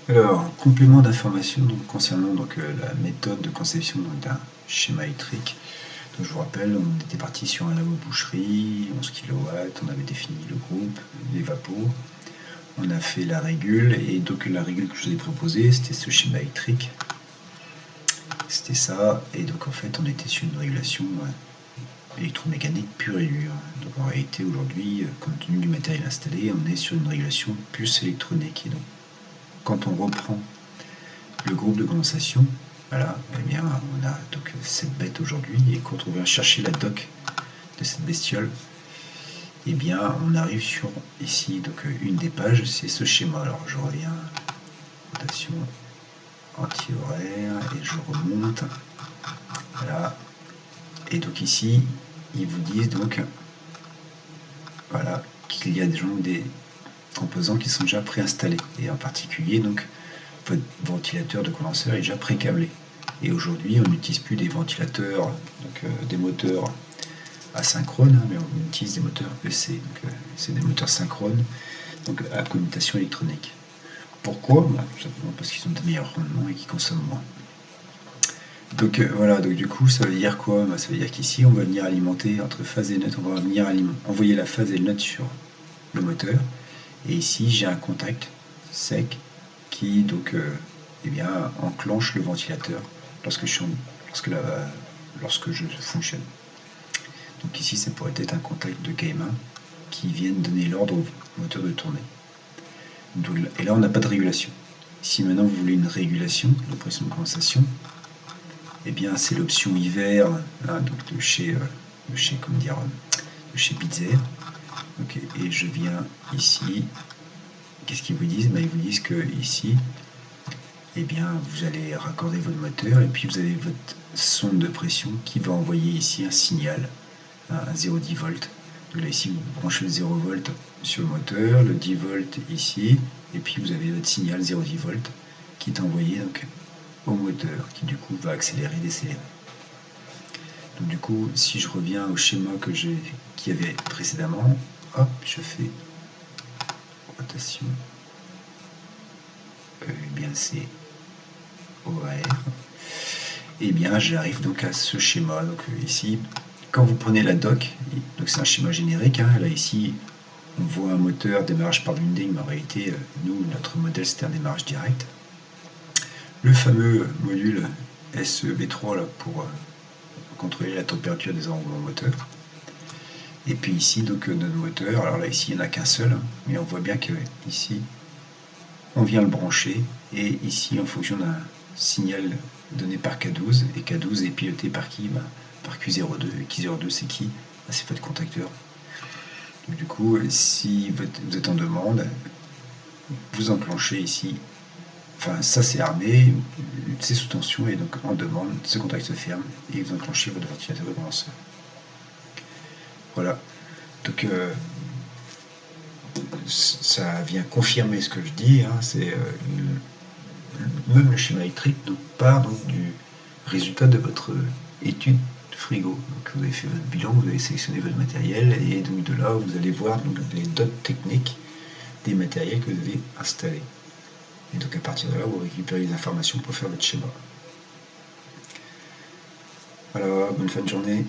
Alors, complément d'information concernant la méthode de conception d'un schéma électrique. Donc, je vous rappelle, on était parti sur un labo boucherie, 11 kW, on avait défini le groupe, les vapos, on a fait la régule, et donc la régule que je vous ai proposée, c'était ce schéma électrique. C'était ça, et donc en fait on était sur une régulation électromécanique pure et dure. Donc en réalité aujourd'hui, compte tenu du matériel installé, on est sur une régulation plus électronique. Et donc quand on reprend le groupe de condensation, voilà, eh bien on a donc cette bête aujourd'hui, et quand on vient chercher la doc de cette bestiole, eh bien on arrive sur ici donc une des pages, c'est ce schéma. Alors je reviens, rotation anti-horaire, et je remonte, voilà, et donc ici ils vous disent donc voilà qu'il y a des composants qui sont déjà préinstallés, et en particulier donc votre ventilateur de condenseur est déjà pré-câblé. Et aujourd'hui, on n'utilise plus des ventilateurs, des moteurs asynchrones, mais on utilise des moteurs EC. C'est des moteurs synchrones, donc à commutation électronique. Pourquoi? Tout simplement parce qu'ils ont de meilleurs rendements et qu'ils consomment moins. Donc voilà, donc du coup, ça veut dire quoi? Ça veut dire qu'ici, on va venir alimenter entre phase et neutre, on va venir envoyer la phase et le neutre sur le moteur. Et ici, j'ai un contact sec qui donc eh bien, enclenche le ventilateur lorsque je fonctionne. Donc ici, ça pourrait être un contact de K1 qui vienne donner l'ordre au moteur de tourner. Et là, on n'a pas de régulation. Si maintenant vous voulez une régulation de pression de condensation, eh bien c'est l'option hiver, hein, donc de chez Bitzer. Et je viens ici. Qu'est-ce qu'ils vous disent? Ils vous disent que ici, eh bien, vous allez raccorder votre moteur, et puis vous avez votre sonde de pression qui va envoyer ici un signal à 0,10 volts. Donc là, ici, vous branchez le 0 volt sur le moteur, le 10 volts ici, et puis vous avez votre signal 0,10 volts qui est envoyé donc, au moteur, qui du coup va accélérer, décélérer. Donc du coup, si je reviens au schéma qu'il y avait précédemment, hop, je fais rotation, eh bien c'est OR, et bien j'arrive donc à ce schéma. Donc ici, quand vous prenez la doc, donc c'est un schéma générique, hein, là ici on voit un moteur démarrage par winding, mais en réalité nous notre modèle c'était un démarrage direct. Le fameux module SEB3 là, pour contrôler la température des enroulements moteurs. Et puis ici donc notre moteur, alors là ici il n'y en a qu'un seul, mais on voit bien que ici on vient le brancher, et ici en fonction d'un signal donné par K12, et K12 est piloté par qui? Par Q02. Et Q02 c'est qui? C'est votre contacteur. Donc, du coup, si vous êtes en demande, vous enclenchez ici, enfin ça c'est armé, c'est sous tension, et donc en demande, ce contact se ferme et vous enclenchez votre ventilateur de condenseur. Voilà. Donc ça vient confirmer ce que je dis, hein, c'est même le schéma électrique part donc, du résultat de votre étude de frigo. Donc, vous avez fait votre bilan, vous avez sélectionné votre matériel, et donc de là vous allez voir donc, les dots techniques des matériels que vous avez installés. Et donc à partir de là, vous récupérez les informations pour faire votre schéma. Voilà, bonne fin de journée.